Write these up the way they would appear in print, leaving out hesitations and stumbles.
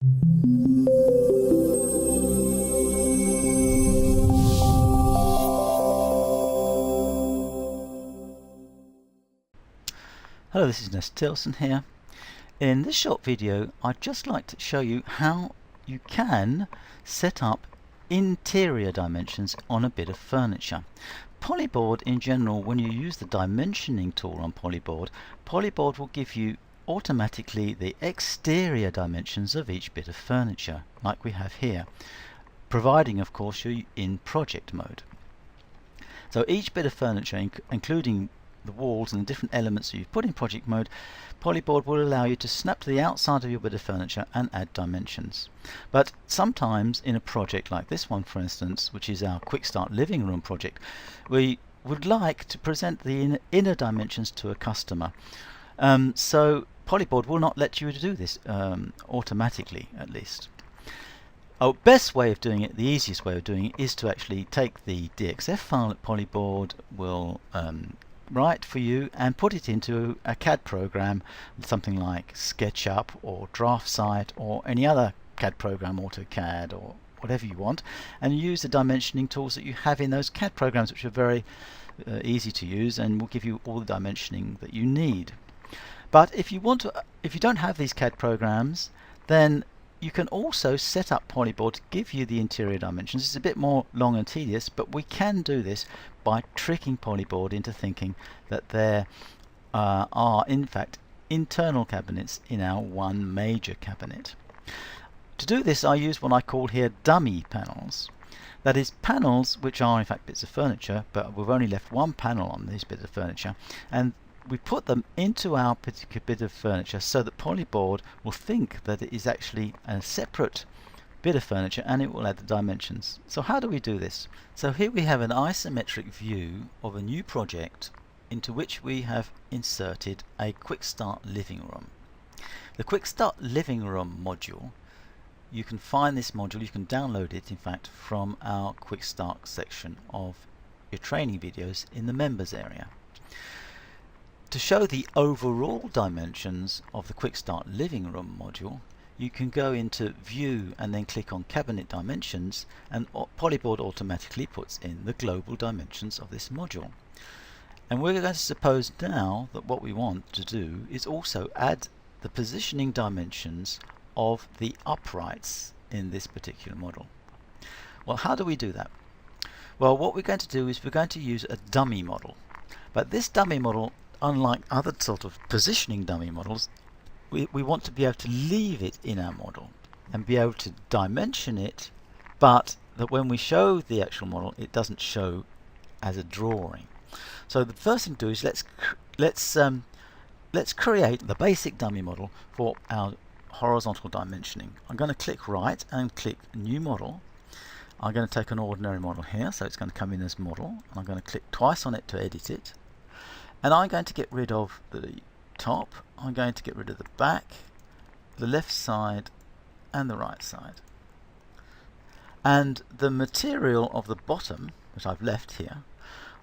Hello, this is Ness Tilson here. In this short video, I'd just like to show you how you can set up interior dimensions on a bit of furniture. Polyboard in general, when you use the dimensioning tool on Polyboard, Polyboard will give you automatically the exterior dimensions of each bit of furniture, like we have here, providing of course you're in project mode. So each bit of furniture, including the walls and the different elements that you've put in project mode, Polyboard will allow you to snap to the outside of your bit of furniture and add dimensions. But sometimes in a project like this one, for instance, which is our Quick Start Living Room project, we would like to present the inner dimensions to a customer. So Polyboard will not let you do this automatically, at least. Our best way of doing it, the easiest way of doing it, is to actually take the DXF file that Polyboard will write for you and put it into a CAD program, something like SketchUp or DraftSight or any other CAD program, AutoCAD or whatever you want, and use the dimensioning tools that you have in those CAD programs, which are very easy to use and will give you all the dimensioning that you need. But if you don't have these CAD programs, then you can also set up Polyboard to give you the interior dimensions. It's a bit more long and tedious, but we can do this by tricking Polyboard into thinking that there are in fact internal cabinets in our one major cabinet. To do this, I use what I call here dummy panels. That is, panels which are in fact bits of furniture, but we've only left one panel on these bits of furniture, and we put them into our particular bit of furniture so that Polyboard will think that it is actually a separate bit of furniture and it will add the dimensions. So how do we do this? So here we have an isometric view of a new project into which we have inserted a Quick Start Living Room. The Quick Start Living Room module, you can find this module, you can download it in fact from our Quick Start section of your training videos in the members area. To show the overall dimensions of the Quick Start Living Room module, you can go into View and then click on Cabinet Dimensions, and Polyboard automatically puts in the global dimensions of this module. And we're going to suppose now that what we want to do is also add the positioning dimensions of the uprights in this particular model. Well, how do we do that? Well, what we're going to do is we're going to use a dummy model. But this dummy model, unlike other sort of positioning dummy models, we want to be able to leave it in our model and be able to dimension it, but that when we show the actual model it doesn't show as a drawing. So the first thing to do is let's create the basic dummy model for our horizontal dimensioning. I'm going to click right and click New Model. I'm going to take an ordinary model here, so it's going to come in as model. I'm going to click twice on it to edit it. And I'm going to get rid of the top, I'm going to get rid of the back, the left side and the right side. And the material of the bottom, which I've left here,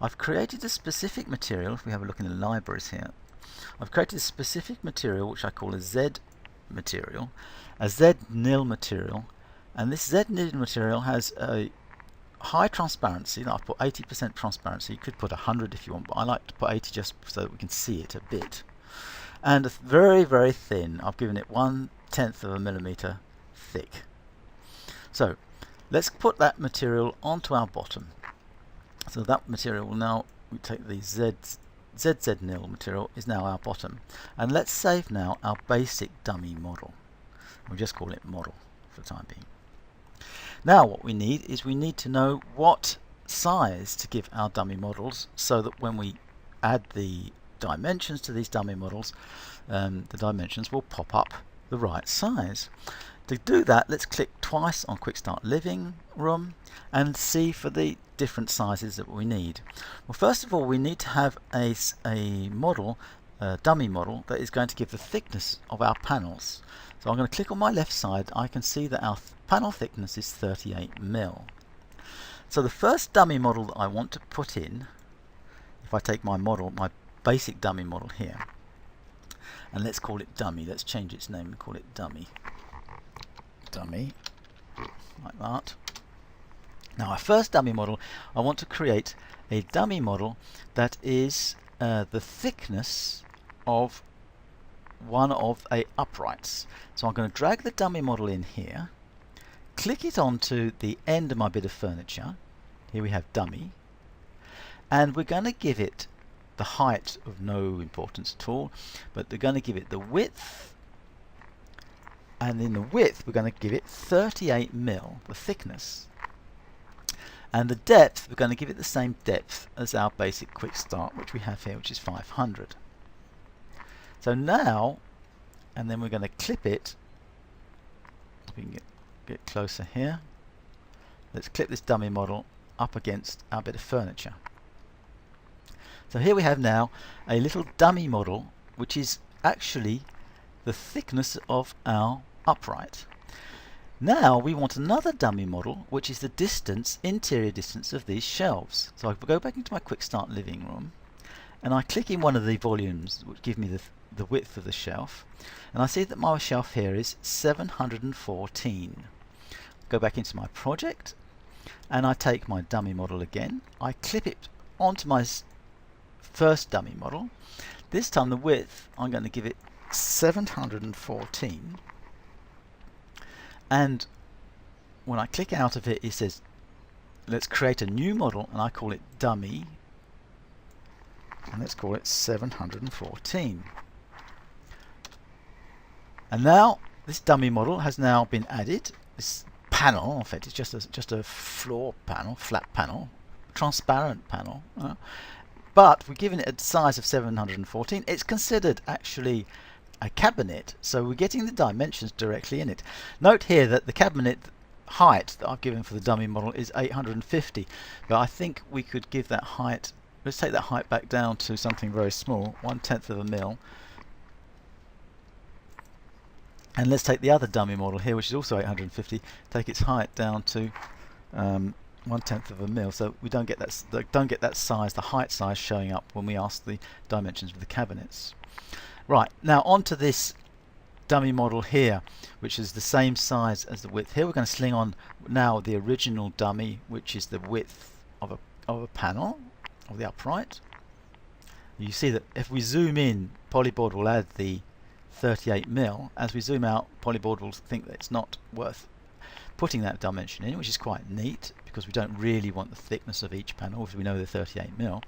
I've created a specific material. If we have a look in the libraries here, I've created a specific material which I call a Z material, a Z nil material, and this Z nil material has a high transparency. I've put 80% transparency. You could put 100 if you want, but I like to put 80 just so that we can see it a bit. And it's very, very thin. I've given it 1/10 of a millimeter thick. So let's put that material onto our bottom. So that material will now, we take the ZZ nil material is now our bottom. And let's save now our basic dummy model. We'll just call it model for the time being. Now what we need is we need to know what size to give our dummy models so that when we add the dimensions to these dummy models, the dimensions will pop up the right size. To do that, let's click twice on Quick Start Living Room and see for the different sizes that we need. Well, first of all, we need to have a model, a dummy model, that is going to give the thickness of our panels. So I'm going to click on my left side. I can see that our panel thickness is 38 mil. So the first dummy model that I want to put in, if I take my model, my basic dummy model here, and let's call it dummy. Let's change its name and call it dummy. dummy, like that. Now our first dummy model, I want to create a dummy model that is the thickness of one of a uprights. So I'm going to drag the dummy model in here, click it onto the end of my bit of furniture. Here we have dummy, and we're going to give it the height of no importance at all, but we're going to give it the width, and in the width we're going to give it 38 mil, the thickness. And the depth, we're going to give it the same depth as our basic quick start, which we have here, which is 500. So now, and then we're going to clip it. We can get closer here. Let's clip this dummy model up against our bit of furniture. So here we have now a little dummy model, which is actually the thickness of our upright. Now we want another dummy model, which is the distance, interior distance of these shelves. So I go back into my quick start living room, and I click in one of the volumes which give me the width of the shelf, and I see that my shelf here is 714. Go back into my project, and I take my dummy model again. I clip it onto my first dummy model. This time the width, I'm going to give it 714. And when I click out of it, it says, let's create a new model, and I call it dummy, and let's call it 714. And now this dummy model has now been added. This panel, in fact, it's just a floor panel, flat panel, transparent panel, but we're giving it a size of 714. It's considered actually a cabinet, so we're getting the dimensions directly in it. Note here that the cabinet height that I've given for the dummy model is 850, but I think we could give that height, let's take that height back down to something very small, 1/10 of a mil, and let's take the other dummy model here, which is also 850, take its height down to 1/10 of a mil, so we don't get that size, the height size, showing up when we ask the dimensions of the cabinets. Right, now onto this dummy model here, which is the same size as the width. Here we're going to sling on now the original dummy, which is the width of a panel, of the upright. You see that if we zoom in, Polyboard will add the 38 mil. As we zoom out, Polyboard will think that it's not worth putting that dimension in, which is quite neat, because we don't really want the thickness of each panel, because we know the 38 mil.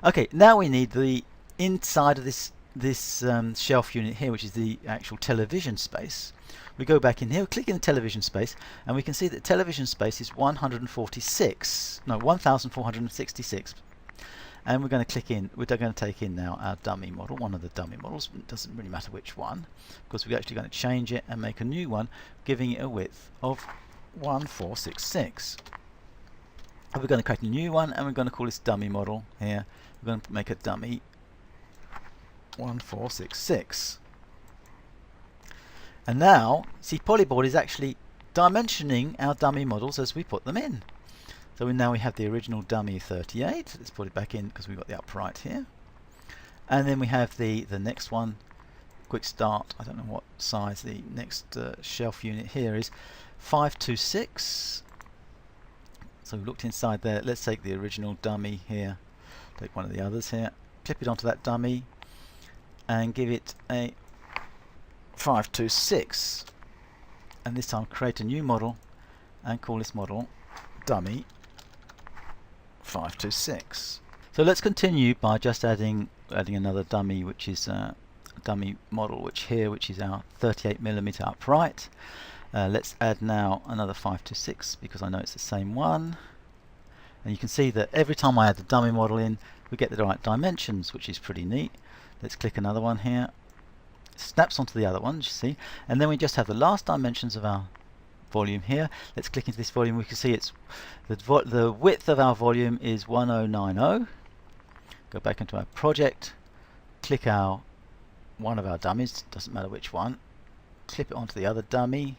Okay, now we need the inside of this shelf unit here, which is the actual television space. We go back in here, click in the television space, and we can see that television space is 1466, and we're going to click in. We're going to take in now our dummy model, one of the dummy models. It doesn't really matter which one, because we're actually going to change it and make a new one, giving it a width of 1466. And we're going to create a new one, and we're going to call this dummy model here. We're going to make a dummy 1466. And now, see, Polyboard is actually dimensioning our dummy models as we put them in. So now we have the original dummy 38. Let's put it back in because we've got the upright here. And then we have the next one, quick start. I don't know what size the next shelf unit here is. 526. So we looked inside there. Let's take the original dummy here. Take one of the others here. Clip it onto that dummy and give it a 526. And this time create a new model and call this model dummy 526. So let's continue by just adding another dummy, which is a dummy model, which is our 38mm upright. Let's add now another 526 because I know it's the same one. And you can see that every time I add the dummy model in, we get the right dimensions, which is pretty neat. Let's click another one here. Snaps onto the other one, you see, and then we just have the last dimensions of our volume here. Let's click into this volume. We can see it's the width of our volume is 1090. Go back into our project, click one of our dummies, doesn't matter which one, clip it onto the other dummy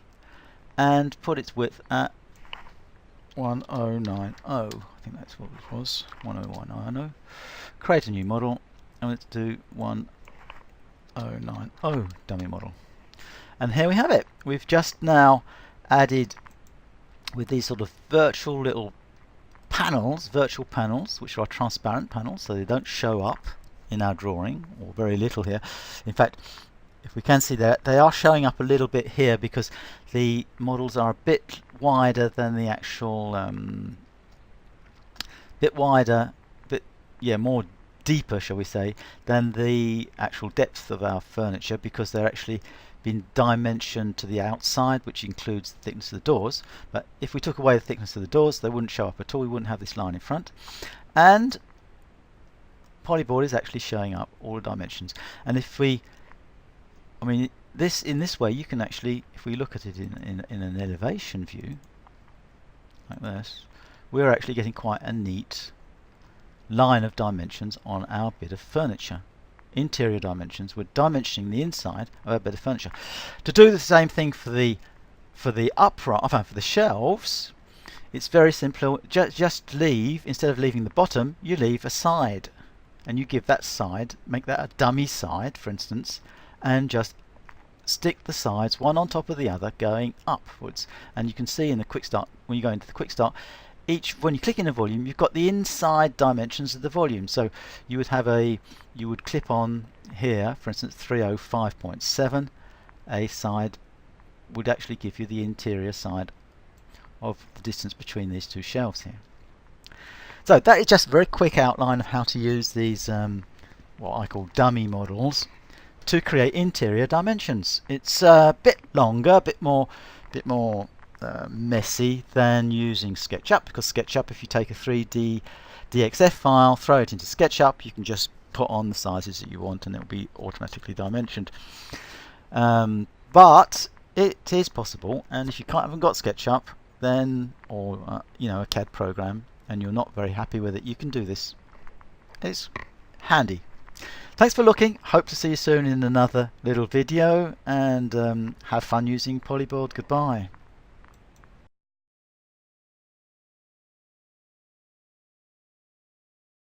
and put its width at 1090. I think that's what it was, 1090. Create a new model and let's do 1090 dummy model. And here we have it. We've just now added with these sort of virtual little panels, virtual panels, which are transparent panels, so they don't show up in our drawing, or very little here. In fact, if we can see that, they are showing up a little bit here because the models are a bit wider than the actual, more deeper, shall we say, than the actual depth of our furniture, because they're actually been dimensioned to the outside, which includes the thickness of the doors. But if we took away the thickness of the doors, they wouldn't show up at all. We wouldn't have this line in front. And Polyboard is actually showing up all the dimensions. And if we, in this way, you can actually, if we look at it in an elevation view, like this, we're actually getting quite a neat line of dimensions on our bit of furniture. Interior dimensions. We're dimensioning the inside of a bit of furniture. To do the same thing for the upright, for the shelves, it's very simple. Just leave, instead of leaving the bottom, you leave a side, and you give that side, make that a dummy side, for instance, and just stick the sides one on top of the other going upwards. And you can see in the quick start, when you go into the quick start, when you click in a volume, you've got the inside dimensions of the volume. So you would clip on here, for instance, 305.7. A side would actually give you the interior side of the distance between these two shelves here. So that is just a very quick outline of how to use these what I call dummy models to create interior dimensions. It's a bit longer, a bit more messy than using SketchUp, because SketchUp, if you take a 3D DXF file, throw it into SketchUp, you can just put on the sizes that you want and it will be automatically dimensioned. But it is possible, and if you haven't got SketchUp, then, or a CAD program, and you're not very happy with it, you can do this. It's handy. Thanks for looking. Hope to see you soon in another little video, and have fun using Polyboard. Goodbye.